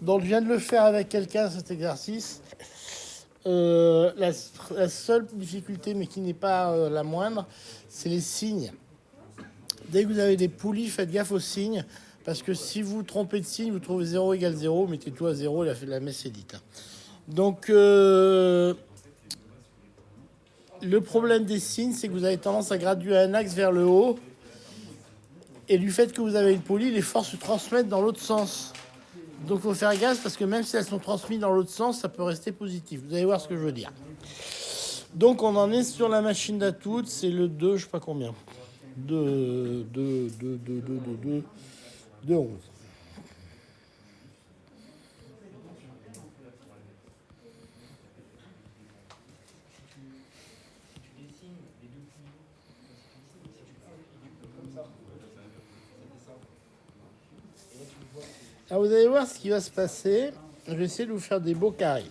Donc, je viens de le faire avec quelqu'un, cet exercice. La seule difficulté, mais qui n'est pas la moindre, c'est les signes. Dès que vous avez des poulies, faites gaffe aux signes. Parce que si vous trompez de signe, vous trouvez 0 égale 0, mettez tout à 0, la messe est dite. Donc, le problème des signes, c'est que vous avez tendance à graduer un axe vers le haut. Et du fait que vous avez une poulie, les forces se transmettent dans l'autre sens. Donc, il faut faire gaffe parce que même si elles sont transmises dans l'autre sens, ça peut rester positif. Vous allez voir ce que je veux dire. Donc, on en est sur la machine d'Atout. C'est le 2, je sais pas combien. 2, 11. Alors, vous allez voir ce qui va se passer. Je vais essayer de vous faire des beaux carrés.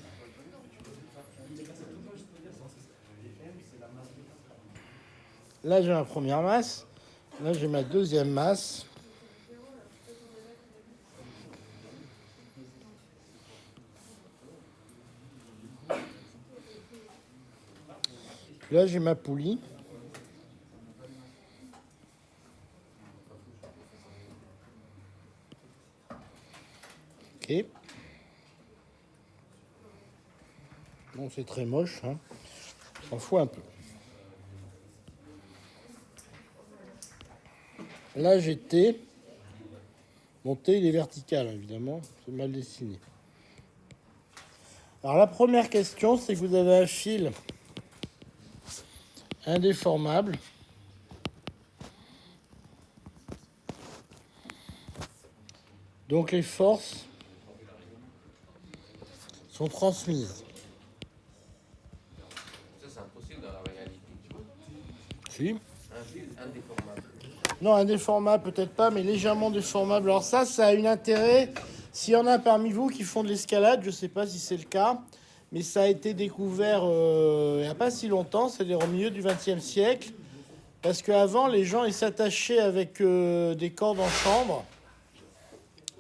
Là, j'ai ma première masse. Là, j'ai ma deuxième masse. Là, j'ai ma poulie. Ok. Bon, c'est très moche. Hein. On s'en fout un peu. Là, j'ai T. Mon T, il est vertical, évidemment. C'est mal dessiné. Alors, la première question, c'est que vous avez un fil indéformable. Donc, les forces sont transmises. Ça, c'est impossible dans la réalité, tu vois. Si. Un fil indéformable. Non, indéformable, peut-être pas, mais légèrement déformable. Alors ça a un intérêt. S'il y en a parmi vous qui font de l'escalade, je ne sais pas si c'est le cas, mais ça a été découvert il n'y a pas si longtemps, c'est-à-dire au milieu du XXe siècle, parce qu'avant, les gens ils s'attachaient avec des cordes en chambre,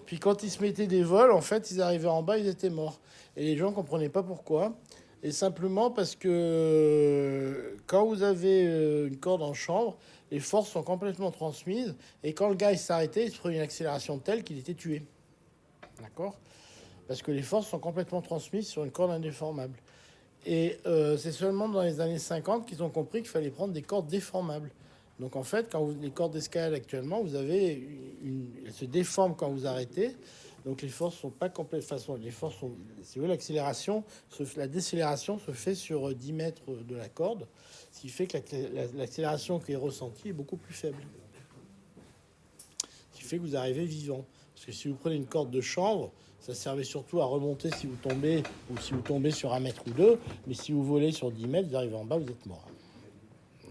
puis quand ils se mettaient des vols, en fait, ils arrivaient en bas, ils étaient morts. Et les gens ne comprenaient pas pourquoi. Et simplement parce que quand vous avez une corde en chambre, les forces sont complètement transmises. Et quand le gars il s'arrêtait, il se prenait une accélération telle qu'il était tué. D'accord? Parce que les forces sont complètement transmises sur une corde indéformable. Et c'est seulement dans les années 50 qu'ils ont compris qu'il fallait prendre des cordes déformables. Donc en fait, quand les cordes d'escalade actuellement, vous avez elles se déforment quand vous arrêtez. Donc les forces sont pas complètes. Façon, les forces sont, si vous voulez, la décélération se fait sur 10 mètres de la corde, ce qui fait que l'accélération qui est ressentie est beaucoup plus faible. Ce qui fait que vous arrivez vivant. Parce que si vous prenez une corde de chanvre, ça servait surtout à remonter si vous tombez ou si vous tombez sur 1 mètre ou 2. Mais si vous volez sur 10 mètres, vous arrivez en bas, vous êtes mort.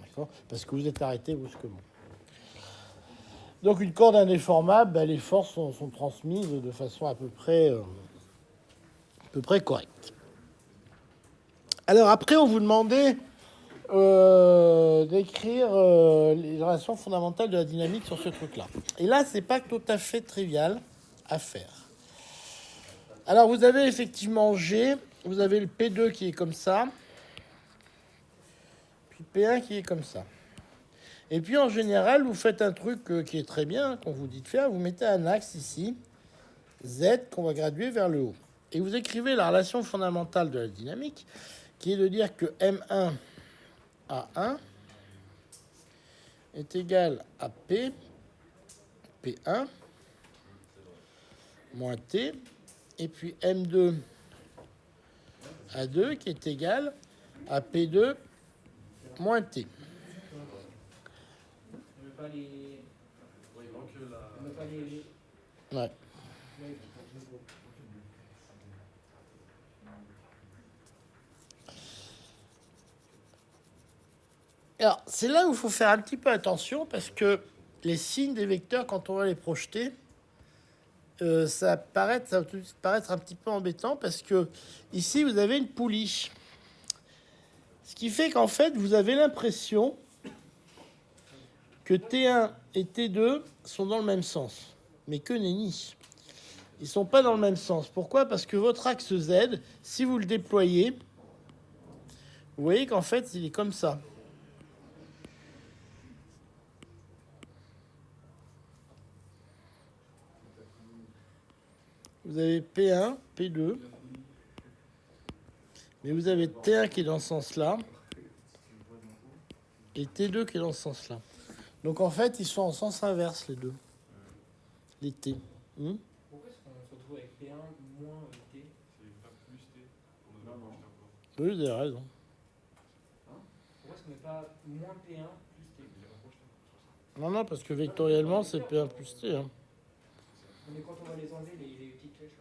D'accord ? Parce que vous êtes arrêté brusquement. Donc une corde indéformable, les forces sont transmises de façon à peu près correcte. Alors après, on vous demandait d'écrire les relations fondamentales de la dynamique sur ce truc-là. Et là, c'est pas tout à fait trivial à faire. Alors vous avez effectivement G, vous avez le P2 qui est comme ça, puis P1 qui est comme ça. Et puis en général, vous faites un truc qui est très bien, qu'on vous dit de faire, vous mettez un axe ici, Z, qu'on va graduer vers le haut. Et vous écrivez la relation fondamentale de la dynamique, qui est de dire que M1 A1 est égal à P, P1, moins T, et puis M2 A2 qui est égal à P2 moins T. Ouais. Alors, c'est là où il faut faire un petit peu attention parce que les signes des vecteurs, quand on va les projeter, ça va tout de suite paraître un petit peu embêtant parce que ici, vous avez une poulie. Ce qui fait qu'en fait, vous avez l'impression que T1 et T2 sont dans le même sens. Mais que nenni. Ils sont pas dans le même sens. Pourquoi? Parce que votre axe Z, si vous le déployez, vous voyez qu'en fait, il est comme ça. Vous avez P1, P2, mais vous avez T1 qui est dans ce sens-là, et T2 qui est dans ce sens-là. Donc en fait, ils sont en sens inverse, les deux. Les T. Pourquoi est-ce qu'on se retrouve avec P1 moins T? Oui, vous avez raison. Pourquoi est-ce qu'on met pas moins P1 plus T? Non, parce que vectoriellement, c'est P1 plus T. Hein. Mais quand on va les enlever, les petites flèches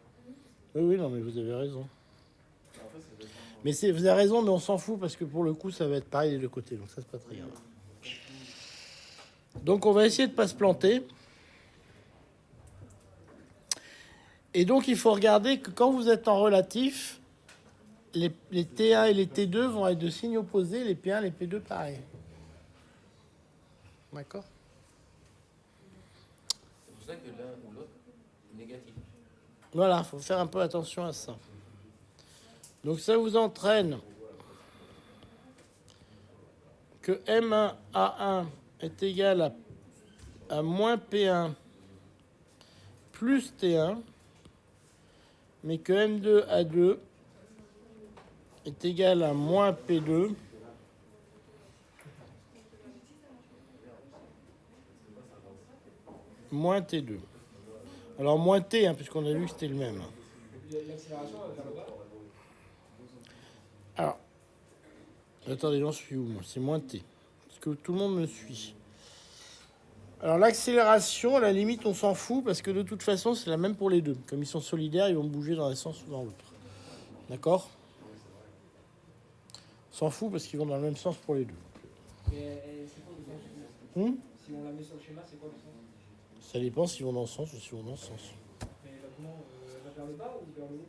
là. Oui, non, mais vous avez raison. Mais vous avez raison, mais on s'en fout parce que pour le coup, ça va être pareil des deux côtés. Donc ça, c'est pas très grave. Donc on va essayer de ne pas se planter. Et donc il faut regarder que quand vous êtes en relatif, les T1 et les T2 vont être de signes opposés, les P1 et les P2 pareil. D'accord? C'est pour ça que l'un ou l'autre est négatif. Voilà, il faut faire un peu attention à ça. Donc ça vous entraîne que M1A1 est égal à moins P1 plus T1, mais que M2A2 est égal à moins P2 moins T2. Alors moins T, hein, puisqu'on a vu que c'était le même. Et puis l'accélération va vers le bas. Alors, attendez, j'en suis où moi? C'est moins T. Est-ce que tout le monde me suit? Alors l'accélération, à la limite, on s'en fout parce que de toute façon, c'est la même pour les deux. Comme ils sont solidaires, ils vont bouger dans un sens ou dans l'autre. D'accord? On s'en fout parce qu'ils vont dans le même sens pour les deux. Mais c'est quoi le sens? Si on la met sur le schéma, c'est quoi le sens? Ça dépend s'ils vont dans ce sens ou s'ils vont dans ce sens. Mais elle va comment? Elle va vers le bas ou vers le haut?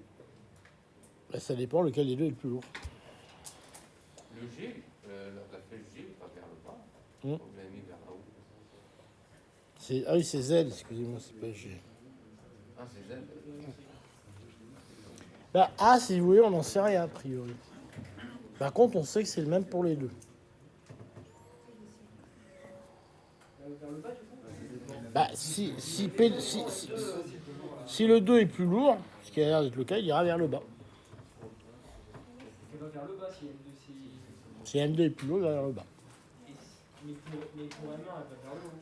Bah, ça dépend lequel des deux est le plus lourd. Le G, la flèche G va vers le bas. Hum. Donc je l'ai mis vers le haut. Ah oui, c'est Z, excusez-moi, c'est pas G. Ah, c'est Z. Bah, A, si vous voulez, on n'en sait rien a priori. Par contre, on sait que c'est le même pour les deux. Vers le bas du coup? Bah, si le 2 est plus lourd, ce qui a l'air d'être le cas, il ira vers le bas. Elle va vers le bas si M2 c'est. Si M2 est plus lourd, il va vers le bas. Mais pour M1, elle va vers le haut.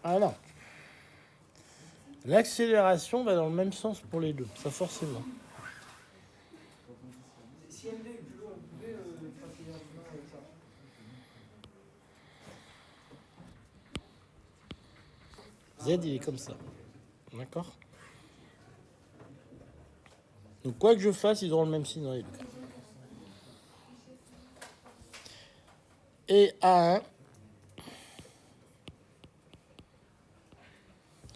Ah non. L'accélération va dans le même sens pour les deux, ça forcément. Si M2 est plus lourd, vous pouvez faciliter un peu avec ça. Z, il est comme ça. D'accord? Donc quoi que je fasse, ils auront le même signe dans les deux cas. Et A1.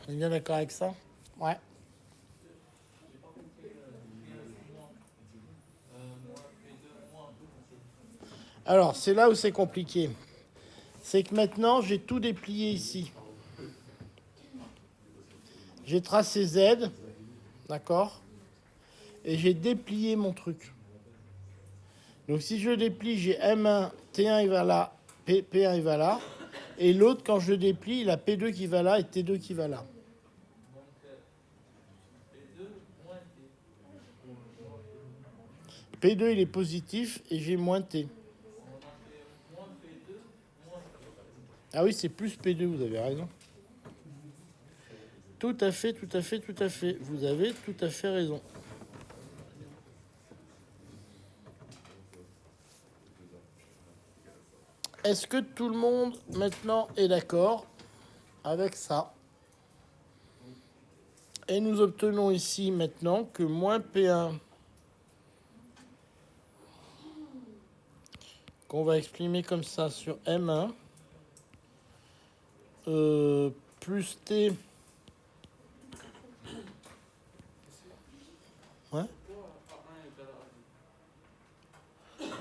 On est bien d'accord avec ça? Ouais. Alors, c'est là où c'est compliqué. C'est que maintenant, j'ai tout déplié ici. J'ai tracé Z, d'accord? Et j'ai déplié mon truc. Donc si je déplie, j'ai M1, T1 il va là, P1 il va là. Et l'autre, quand je le déplie, il a P2 qui va là et T2 qui va là. P2 il est positif et j'ai moins T. Ah oui, c'est plus P2, vous avez raison. Tout à fait, tout à fait, tout à fait. Vous avez tout à fait raison. Est-ce que tout le monde maintenant est d'accord avec ça? Et nous obtenons ici maintenant que moins P1, qu'on va exprimer comme ça sur M1, plus T. Ouais.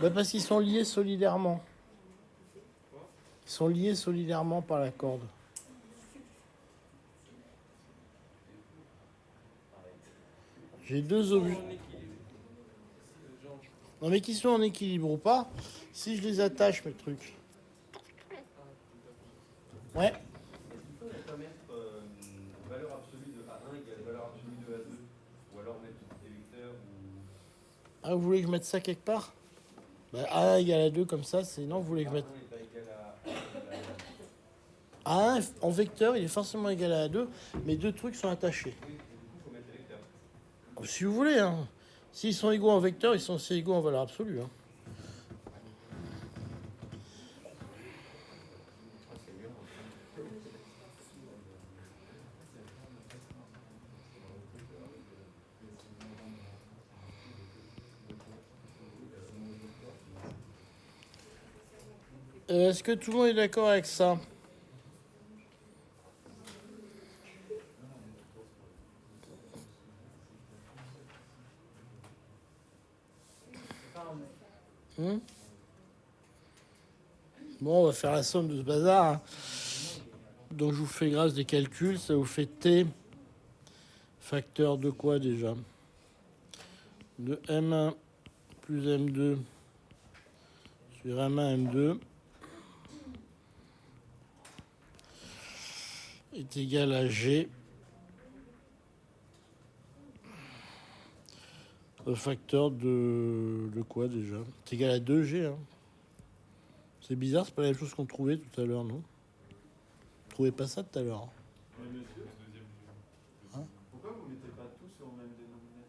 Ben parce qu'ils sont liés solidairement. Ils sont liés solidairement par la corde. J'ai deux objets. Non mais qui sont en équilibre ou pas, si je les attache mes trucs. Ouais. Est-ce qu'il faudrait pas mettre valeur absolue de A1 égale valeur absolue de A2? Ou alors mettre des vecteurs ou... Ah, vous voulez que je mette ça quelque part? Bah, A1 égale à 2 comme ça, sinon vous voulez que je mette... A1 est pas égal à A1 en vecteur, il est forcément égal à A2, mais deux trucs sont attachés. oui, du coup, il faut mettre des vecteurs. Si vous voulez, hein. S'ils sont égaux en vecteur, ils sont aussi égaux en valeur absolue. Hein. Ah, c'est mieux. Est-ce que tout le monde est d'accord avec ça? Hmm. Bon, on va faire la somme de ce bazar. Hein. Donc je vous fais grâce des calculs, ça vous fait T facteur de quoi déjà? De M1 plus M2 sur M1, M2 est égal à G au facteur de quoi déjà? C'est égal à 2G. Hein. C'est bizarre, c'est pas la même chose qu'on trouvait tout à l'heure, non? Vous trouvez pas ça tout à l'heure? Hein? Pourquoi vous ne mettez pas tout sur le même dénominateur?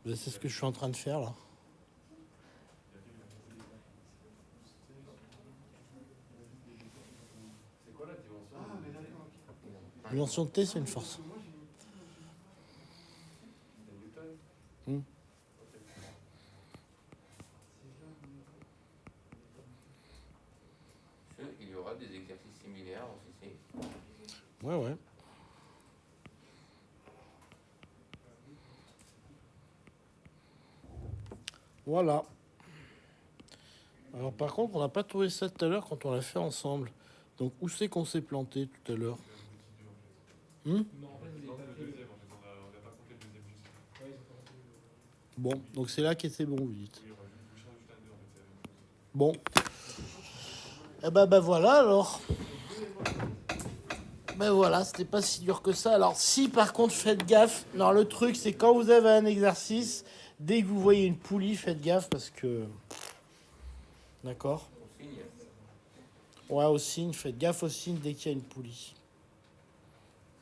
Ben, c'est ce que je suis en train de faire là. C'est quoi la dimension? Ah, mais d'accord, ok. La dimension de T, c'est une force. Hmm. Il y aura des exercices similaires en CC. Ouais, ouais. Voilà. Alors par contre, on n'a pas trouvé ça tout à l'heure quand on l'a fait ensemble. Donc où c'est qu'on s'est planté tout à l'heure? Non, en fait, vous avez pas fait le... Bon, donc c'est là qu'était bon, vous dites. Bon. Eh ben voilà alors. Ben voilà, c'était pas si dur que ça. Alors si par contre faites gaffe, non le truc c'est quand vous avez un exercice, dès que vous voyez une poulie, faites gaffe parce que... D'accord? On signe. Ouais, au signe, faites gaffe au signe dès qu'il y a une poulie.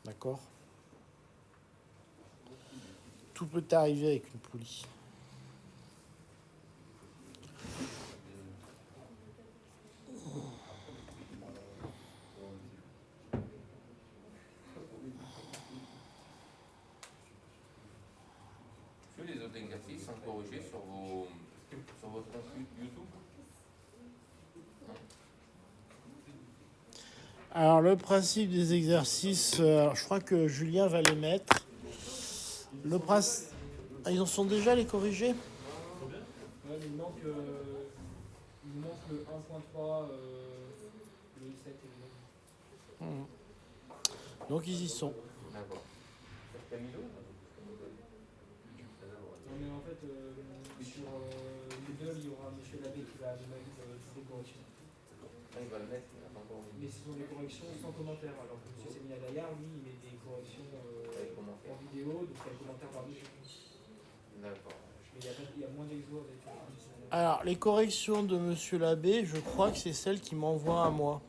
D'accord? Tout peut arriver avec une poulie. Je fais les autres exercices sans corriger sur votre compte YouTube. Alors le principe des exercices, je crois que Julien va les mettre. Le principe... Ah, ils en sont déjà les corrigés? Ouais, mais il manque le 1.3, le 7 et le 9. Donc ils y sont. D'accord. Sur Camilo? Non, mais en fait, sur Moodle, il y aura M. Labbé qui va mettre toutes les corrections. Ah, il va le mettre, il n'a pas encore mis. Mais ce sont des corrections sans commentaire. Alors que M. Semina Dayar, lui, il met des corrections Avec commentaire. en vidéo, donc il y a un commentaire par-dessus. D'accord. Mais il y a moins d'exos avec Alors les corrections de Monsieur Labbé, je crois que c'est celles qui m'envoient à moi.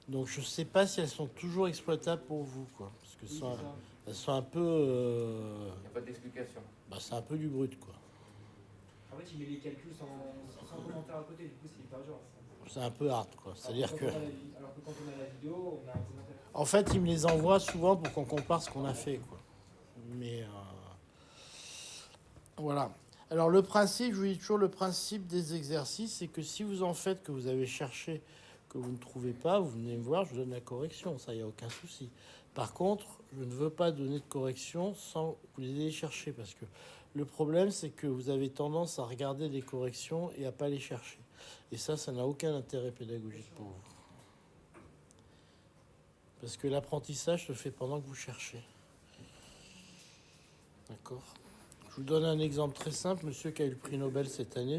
Donc je sais pas si elles sont toujours exploitables pour vous, quoi. Parce que oui, ça, c'est ça. elles sont un peu... Il n'y a pas d'explication. bah, c'est un peu du brut, quoi. En fait, il met les calculs sans commentaire à côté, du coup, c'est hyper dur. C'est un peu hard, quoi. C'est-à-dire que... Alors que quand on a la vidéo, on a un commentaire. En fait, il me les envoie souvent pour qu'on compare ce qu'on a fait, quoi. Mais... Voilà. Alors le principe, je vous dis toujours, le principe des exercices, c'est que si vous en faites, que vous avez cherché, que vous ne trouvez pas, vous venez me voir, je vous donne la correction, ça, il n'y a aucun souci. Par contre, je ne veux pas donner de correction sans que vous les ayez cherchées, parce que le problème, c'est que vous avez tendance à regarder des corrections et à pas les chercher. Et ça n'a aucun intérêt pédagogique pour vous. Parce que l'apprentissage se fait pendant que vous cherchez. D'accord ? D'accord. Je vous donne un exemple très simple. Monsieur qui a eu le prix Nobel cette année,